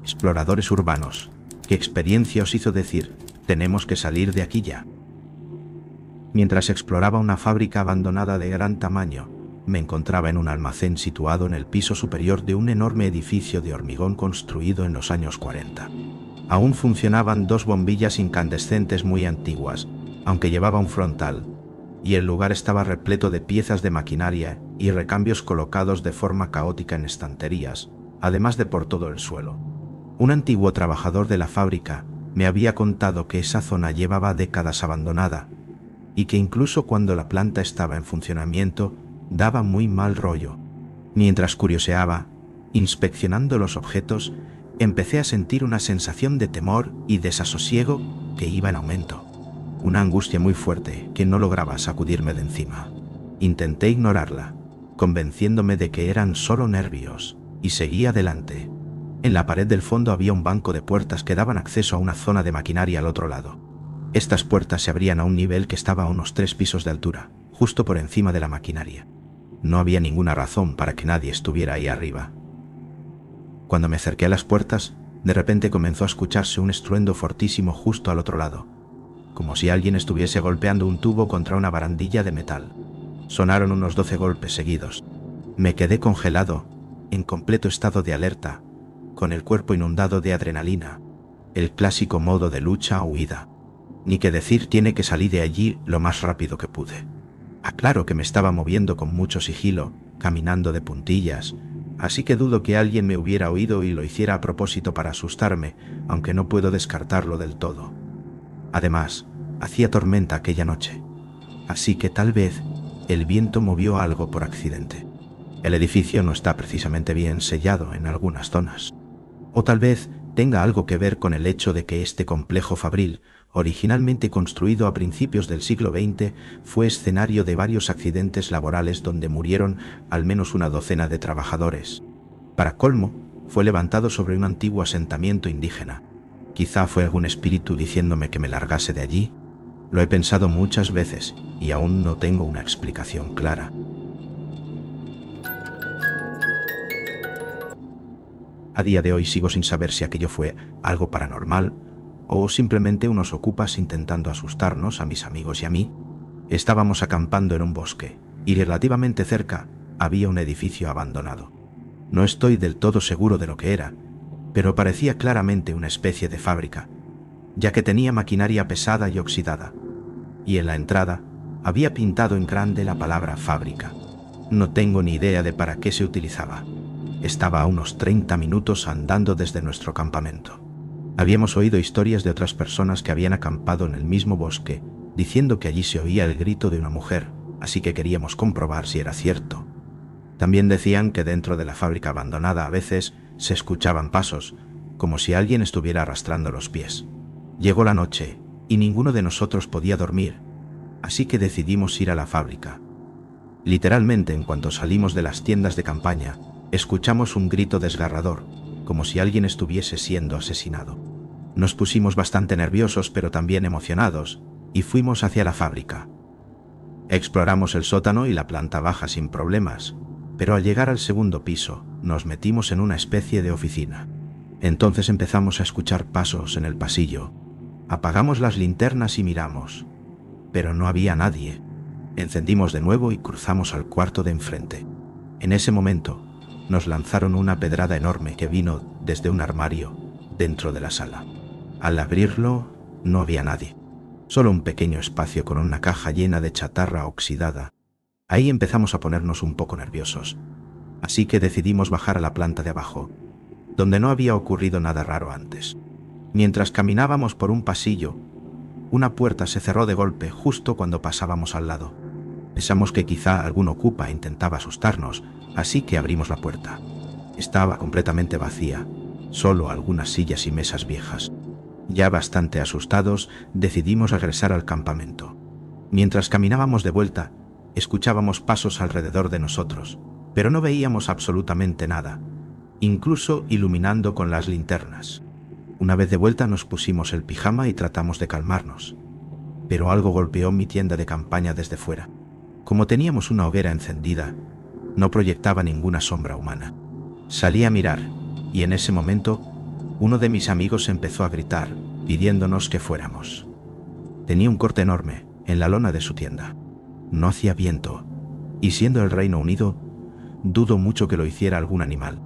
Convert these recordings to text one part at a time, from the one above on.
Exploradores urbanos, ¿qué experiencia os hizo decir, tenemos que salir de aquí ya? Mientras exploraba una fábrica abandonada de gran tamaño, me encontraba en un almacén situado en el piso superior de un enorme edificio de hormigón construido en los años 40. Aún funcionaban dos bombillas incandescentes muy antiguas, aunque llevaba un frontal, y el lugar estaba repleto de piezas de maquinaria y recambios colocados de forma caótica en estanterías, además de por todo el suelo. Un antiguo trabajador de la fábrica me había contado que esa zona llevaba décadas abandonada y que incluso cuando la planta estaba en funcionamiento daba muy mal rollo. Mientras curioseaba, inspeccionando los objetos, empecé a sentir una sensación de temor y desasosiego que iba en aumento. Una angustia muy fuerte que no lograba sacudirme de encima. Intenté ignorarla, convenciéndome de que eran solo nervios, y seguí adelante. En la pared del fondo había un banco de puertas que daban acceso a una zona de maquinaria al otro lado. Estas puertas se abrían a un nivel que estaba a unos 3 pisos de altura, justo por encima de la maquinaria. No había ninguna razón para que nadie estuviera ahí arriba. Cuando me acerqué a las puertas, de repente comenzó a escucharse un estruendo fortísimo justo al otro lado, como si alguien estuviese golpeando un tubo contra una barandilla de metal. Sonaron unos 12 golpes seguidos. Me quedé congelado, en completo estado de alerta, con el cuerpo inundado de adrenalina, el clásico modo de lucha o huida. Ni que decir tiene que salir de allí lo más rápido que pude. Aclaro que me estaba moviendo con mucho sigilo, caminando de puntillas, así que dudo que alguien me hubiera oído y lo hiciera a propósito para asustarme, aunque no puedo descartarlo del todo. Además, hacía tormenta aquella noche, así que tal vez el viento movió algo por accidente. El edificio no está precisamente bien sellado en algunas zonas. O tal vez tenga algo que ver con el hecho de que este complejo fabril, originalmente construido a principios del siglo XX, fue escenario de varios accidentes laborales donde murieron al menos una docena de trabajadores. Para colmo, fue levantado sobre un antiguo asentamiento indígena. Quizá fue algún espíritu diciéndome que me largase de allí. Lo he pensado muchas veces y aún no tengo una explicación clara. A día de hoy sigo sin saber si aquello fue algo paranormal o simplemente unos ocupas intentando asustarnos a mis amigos y a mí. Estábamos acampando en un bosque y relativamente cerca había un edificio abandonado. No estoy del todo seguro de lo que era, pero parecía claramente una especie de fábrica, ya que tenía maquinaria pesada y oxidada, y en la entrada había pintado en grande la palabra fábrica. No tengo ni idea de para qué se utilizaba. Estaba a unos 30 minutos andando desde nuestro campamento. Habíamos oído historias de otras personas que habían acampado en el mismo bosque, diciendo que allí se oía el grito de una mujer, así que queríamos comprobar si era cierto. También decían que dentro de la fábrica abandonada a veces se escuchaban pasos, como si alguien estuviera arrastrando los pies. Llegó la noche y ninguno de nosotros podía dormir, así que decidimos ir a la fábrica. Literalmente, en cuanto salimos de las tiendas de campaña, escuchamos un grito desgarrador, como si alguien estuviese siendo asesinado. Nos pusimos bastante nerviosos pero también emocionados y fuimos hacia la fábrica. Exploramos el sótano y la planta baja sin problemas, pero al llegar al segundo piso nos metimos en una especie de oficina. Entonces empezamos a escuchar pasos en el pasillo. Apagamos las linternas y miramos, pero no había nadie. Encendimos de nuevo y cruzamos al cuarto de enfrente. En ese momento, nos lanzaron una pedrada enorme que vino desde un armario dentro de la sala. Al abrirlo, no había nadie. Solo un pequeño espacio con una caja llena de chatarra oxidada. Ahí empezamos a ponernos un poco nerviosos, así que decidimos bajar a la planta de abajo, donde no había ocurrido nada raro antes. Mientras caminábamos por un pasillo, una puerta se cerró de golpe justo cuando pasábamos al lado. Pensamos que quizá algún ocupa intentaba asustarnos, así que abrimos la puerta. Estaba completamente vacía, solo algunas sillas y mesas viejas. Ya bastante asustados, decidimos regresar al campamento. Mientras caminábamos de vuelta, escuchábamos pasos alrededor de nosotros, pero no veíamos absolutamente nada, incluso iluminando con las linternas. Una vez de vuelta nos pusimos el pijama y tratamos de calmarnos, pero algo golpeó mi tienda de campaña desde fuera. Como teníamos una hoguera encendida, no proyectaba ninguna sombra humana. Salí a mirar y en ese momento Uno de mis amigos empezó a gritar, pidiéndonos que fuéramos. Tenía un corte enorme en la lona de su tienda. No hacía viento, y siendo el Reino Unido, dudo mucho que lo hiciera algún animal.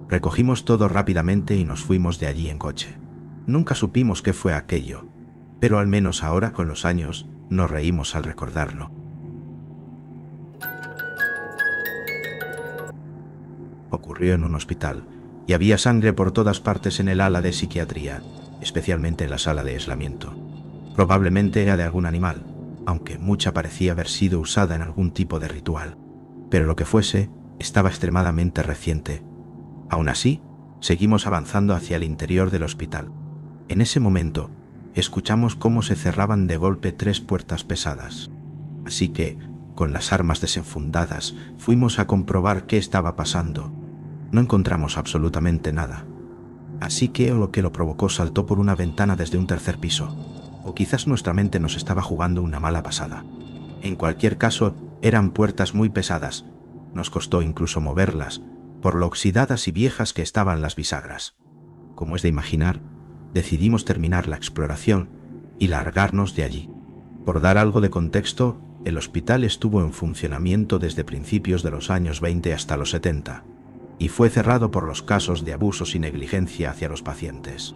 Recogimos todo rápidamente y nos fuimos de allí en coche. Nunca supimos qué fue aquello, pero al menos ahora, con los años, nos reímos al recordarlo. Ocurrió en un hospital, y había sangre por todas partes en el ala de psiquiatría, especialmente en la sala de aislamiento. Probablemente era de algún animal, aunque mucha parecía haber sido usada en algún tipo de ritual. Pero lo que fuese, estaba extremadamente reciente. Aún así, seguimos avanzando hacia el interior del hospital. En ese momento, escuchamos cómo se cerraban de golpe 3 puertas pesadas. Así que, con las armas desenfundadas, fuimos a comprobar qué estaba pasando. No encontramos absolutamente nada. Así que lo que lo provocó saltó por una ventana desde un 3er piso. O quizás nuestra mente nos estaba jugando una mala pasada. En cualquier caso, eran puertas muy pesadas. Nos costó incluso moverlas, por lo oxidadas y viejas que estaban las bisagras. Como es de imaginar, decidimos terminar la exploración y largarnos de allí. Por dar algo de contexto, el hospital estuvo en funcionamiento desde principios de los años 20 hasta los 70, y fue cerrado por los casos de abusos y negligencia hacia los pacientes.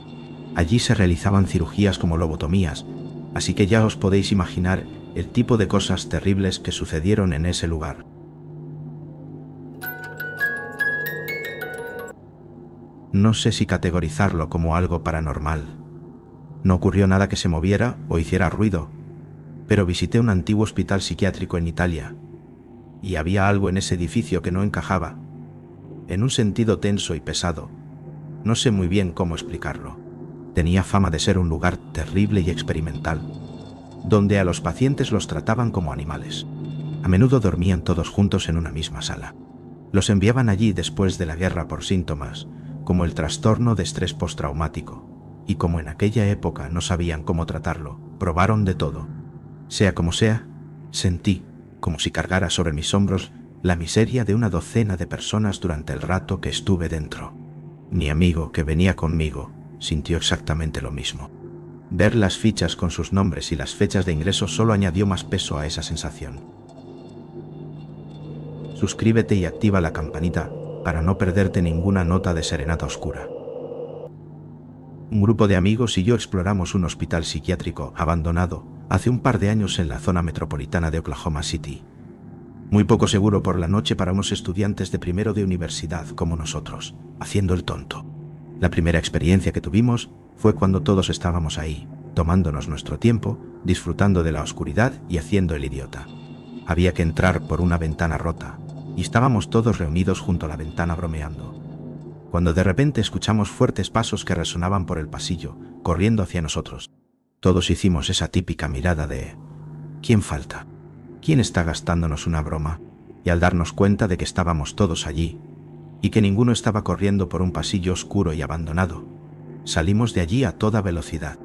Allí se realizaban cirugías como lobotomías, así que ya os podéis imaginar el tipo de cosas terribles que sucedieron en ese lugar. No sé si categorizarlo como algo paranormal. No ocurrió nada que se moviera o hiciera ruido, pero visité un antiguo hospital psiquiátrico en Italia, y había algo en ese edificio que no encajaba, en un sentido tenso y pesado. No sé muy bien cómo explicarlo. Tenía fama de ser un lugar terrible y experimental, donde a los pacientes los trataban como animales. A menudo dormían todos juntos en una misma sala. Los enviaban allí después de la guerra por síntomas, como el trastorno de estrés postraumático, y como en aquella época no sabían cómo tratarlo, probaron de todo. Sea como sea, sentí, como si cargara sobre mis hombros, la miseria de una docena de personas durante el rato que estuve dentro. Mi amigo, que venía conmigo, sintió exactamente lo mismo. Ver las fichas con sus nombres y las fechas de ingreso solo añadió más peso a esa sensación. Suscríbete y activa la campanita para no perderte ninguna nota de Serenata Oscura. Un grupo de amigos y yo exploramos un hospital psiquiátrico abandonado hace un par de años en la zona metropolitana de Oklahoma City. Muy poco seguro por la noche para unos estudiantes de primero de universidad como nosotros, haciendo el tonto. La primera experiencia que tuvimos fue cuando todos estábamos ahí, tomándonos nuestro tiempo, disfrutando de la oscuridad y haciendo el idiota. Había que entrar por una ventana rota, y estábamos todos reunidos junto a la ventana bromeando, cuando de repente escuchamos fuertes pasos que resonaban por el pasillo, corriendo hacia nosotros. Todos hicimos esa típica mirada de ¿quién falta? ¿Quién está gastándonos una broma? Y al darnos cuenta de que estábamos todos allí, y que ninguno estaba corriendo por un pasillo oscuro y abandonado, salimos de allí a toda velocidad.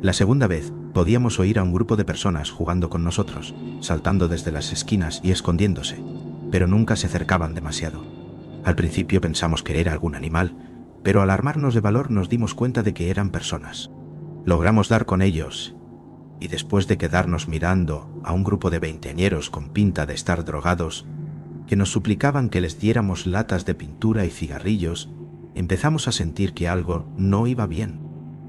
La segunda vez podíamos oír a un grupo de personas jugando con nosotros, saltando desde las esquinas y escondiéndose, pero nunca se acercaban demasiado. Al principio pensamos que era algún animal, pero al armarnos de valor nos dimos cuenta de que eran personas. Logramos dar con ellos, y después de quedarnos mirando a un grupo de veinteañeros con pinta de estar drogados, que nos suplicaban que les diéramos latas de pintura y cigarrillos, empezamos a sentir que algo no iba bien.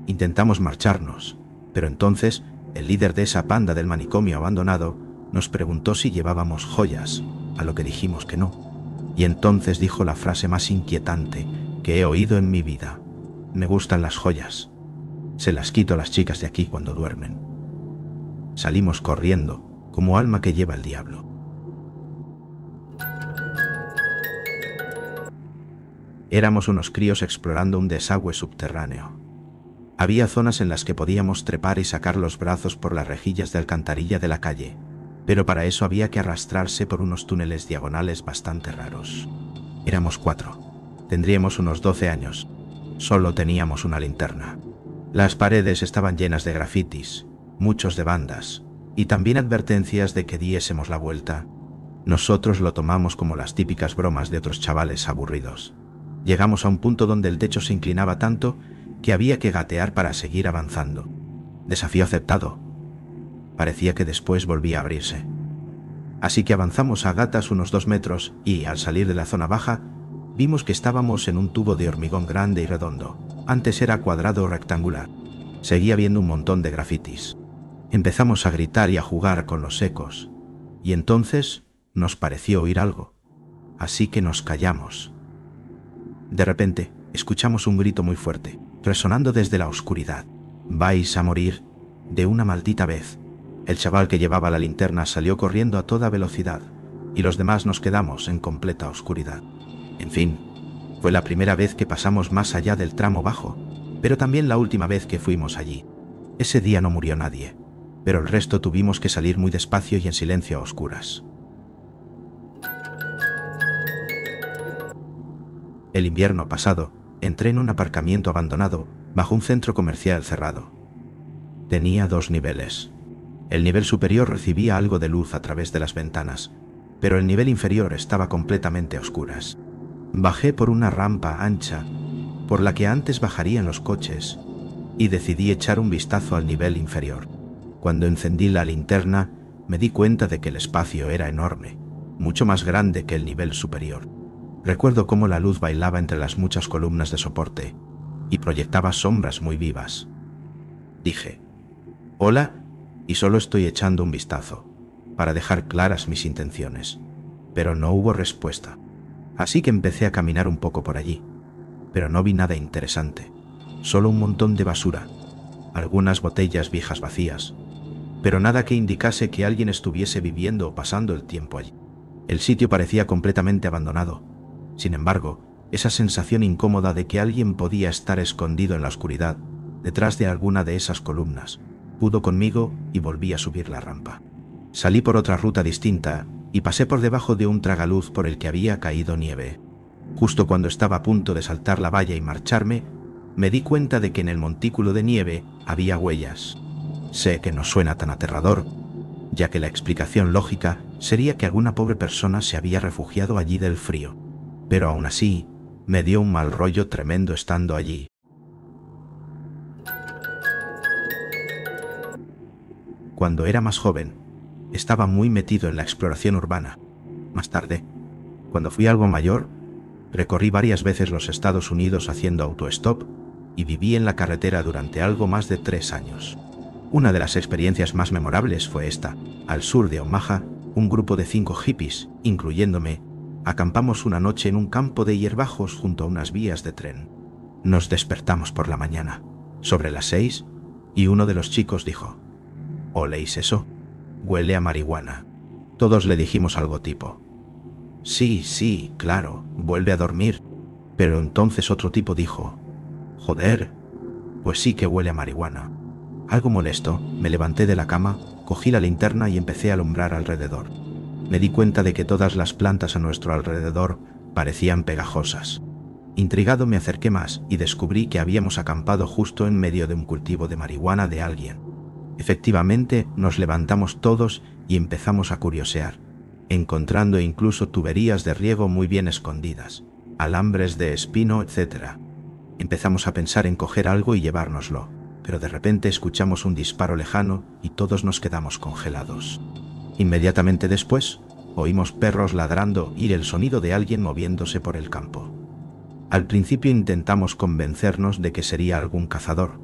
Intentamos marcharnos, pero entonces el líder de esa panda del manicomio abandonado nos preguntó si llevábamos joyas, a lo que dijimos que no. Y entonces dijo la frase más inquietante que he oído en mi vida: me gustan las joyas. Se las quito a las chicas de aquí cuando duermen. Salimos corriendo, como alma que lleva el diablo. Éramos unos críos explorando un desagüe subterráneo. Había zonas en las que podíamos trepar y sacar los brazos por las rejillas de alcantarilla de la calle, pero para eso había que arrastrarse por unos túneles diagonales bastante raros. Éramos 4. Tendríamos unos 12 años. Solo teníamos una linterna. Las paredes estaban llenas de grafitis, muchos de bandas, y también advertencias de que diésemos la vuelta. Nosotros lo tomamos como las típicas bromas de otros chavales aburridos. Llegamos a un punto donde el techo se inclinaba tanto que había que gatear para seguir avanzando. Desafío aceptado. Parecía que después volvía a abrirse. Así que avanzamos a gatas unos 2 metros y, al salir de la zona baja, vimos que estábamos en un tubo de hormigón grande y redondo. Antes era cuadrado o rectangular. Seguía habiendo un montón de grafitis. Empezamos a gritar y a jugar con los ecos, y entonces nos pareció oír algo, así que nos callamos. De repente, escuchamos un grito muy fuerte, resonando desde la oscuridad. «Vais a morir de una maldita vez». El chaval que llevaba la linterna salió corriendo a toda velocidad, y los demás nos quedamos en completa oscuridad. En fin, fue la primera vez que pasamos más allá del tramo bajo, pero también la última vez que fuimos allí. Ese día no murió nadie, pero el resto tuvimos que salir muy despacio y en silencio a oscuras. El invierno pasado, entré en un aparcamiento abandonado bajo un centro comercial cerrado. Tenía 2 niveles. El nivel superior recibía algo de luz a través de las ventanas, pero el nivel inferior estaba completamente a oscuras. Bajé por una rampa ancha, por la que antes bajarían los coches, y decidí echar un vistazo al nivel inferior. Cuando encendí la linterna, me di cuenta de que el espacio era enorme, mucho más grande que el nivel superior. Recuerdo cómo la luz bailaba entre las muchas columnas de soporte y proyectaba sombras muy vivas. Dije, «Hola», y solo estoy echando un vistazo, para dejar claras mis intenciones. Pero no hubo respuesta. Así que empecé a caminar un poco por allí, pero no vi nada interesante, solo un montón de basura, algunas botellas viejas vacías, pero nada que indicase que alguien estuviese viviendo o pasando el tiempo allí. El sitio parecía completamente abandonado. Sin embargo, esa sensación incómoda de que alguien podía estar escondido en la oscuridad, detrás de alguna de esas columnas, pudo conmigo y volví a subir la rampa. Salí por otra ruta distinta y pasé por debajo de un tragaluz por el que había caído nieve. Justo cuando estaba a punto de saltar la valla y marcharme, me di cuenta de que en el montículo de nieve había huellas. Sé que no suena tan aterrador, ya que la explicación lógica sería que alguna pobre persona se había refugiado allí del frío, pero aún así me dio un mal rollo tremendo estando allí. Cuando era más joven, estaba muy metido en la exploración urbana. Más tarde, cuando fui algo mayor, recorrí varias veces los Estados Unidos haciendo autostop y viví en la carretera durante algo más de 3 años. Una de las experiencias más memorables fue esta. Al sur de Omaha, un grupo de 5 hippies, incluyéndome, acampamos una noche en un campo de hierbajos junto a unas vías de tren. Nos despertamos por la mañana, sobre las 6, y uno de los chicos dijo, «¿Oléis eso? Huele a marihuana». Todos le dijimos algo tipo, sí, claro, vuelve a dormir». Pero entonces otro tipo dijo, «Joder, pues sí que huele a marihuana». Algo molesto, me levanté de la cama, cogí la linterna y empecé a alumbrar alrededor. Me di cuenta de que todas las plantas a nuestro alrededor parecían pegajosas. Intrigado me acerqué más y descubrí que habíamos acampado justo en medio de un cultivo de marihuana de alguien. Efectivamente, nos levantamos todos y empezamos a curiosear, encontrando incluso tuberías de riego muy bien escondidas, alambres de espino, etc. Empezamos a pensar en coger algo y llevárnoslo, pero de repente escuchamos un disparo lejano y todos nos quedamos congelados. Inmediatamente después, oímos perros ladrando y el sonido de alguien moviéndose por el campo. Al principio intentamos convencernos de que sería algún cazador,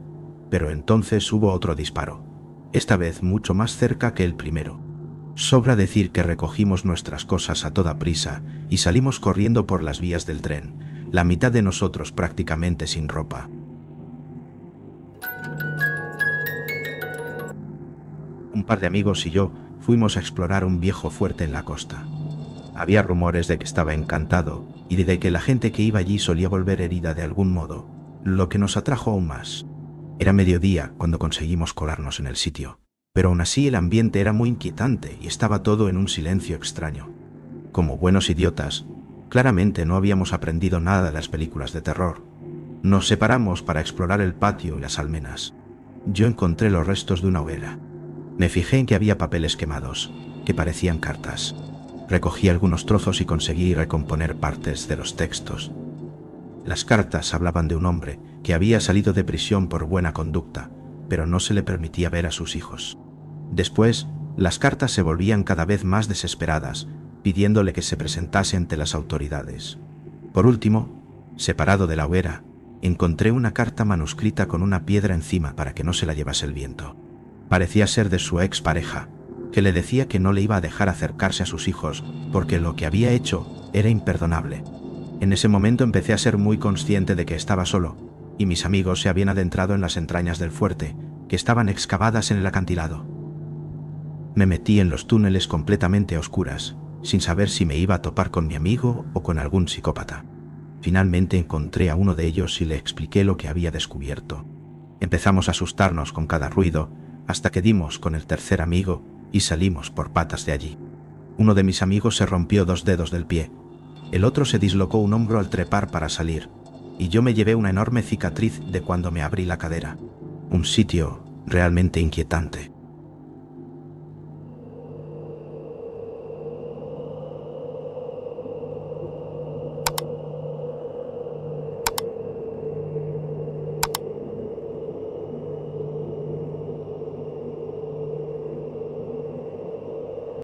pero entonces hubo otro disparo, esta vez mucho más cerca que el primero. Sobra decir que recogimos nuestras cosas a toda prisa y salimos corriendo por las vías del tren, la mitad de nosotros prácticamente sin ropa. Un par de amigos y yo fuimos a explorar un viejo fuerte en la costa. Había rumores de que estaba encantado y de que la gente que iba allí solía volver herida de algún modo, lo que nos atrajo aún más. Era mediodía cuando conseguimos colarnos en el sitio, pero aún así el ambiente era muy inquietante y estaba todo en un silencio extraño. Como buenos idiotas, claramente no habíamos aprendido nada de las películas de terror. Nos separamos para explorar el patio y las almenas. Yo encontré los restos de una hoguera. Me fijé en que había papeles quemados, que parecían cartas. Recogí algunos trozos y conseguí recomponer partes de los textos. Las cartas hablaban de un hombre que había salido de prisión por buena conducta, pero no se le permitía ver a sus hijos. Después, las cartas se volvían cada vez más desesperadas, pidiéndole que se presentase ante las autoridades. Por último, separado de la hoguera, encontré una carta manuscrita con una piedra encima para que no se la llevase el viento. Parecía ser de su ex pareja, que le decía que no le iba a dejar acercarse a sus hijos porque lo que había hecho era imperdonable. En ese momento empecé a ser muy consciente de que estaba solo, y mis amigos se habían adentrado en las entrañas del fuerte, que estaban excavadas en el acantilado. Me metí en los túneles completamente a oscuras, sin saber si me iba a topar con mi amigo o con algún psicópata. Finalmente encontré a uno de ellos y le expliqué lo que había descubierto. Empezamos a asustarnos con cada ruido, hasta que dimos con el tercer amigo y salimos por patas de allí. Uno de mis amigos se rompió 2 dedos del pie, el otro se dislocó un hombro al trepar para salir, y yo me llevé una enorme cicatriz de cuando me abrí la cadera. Un sitio realmente inquietante.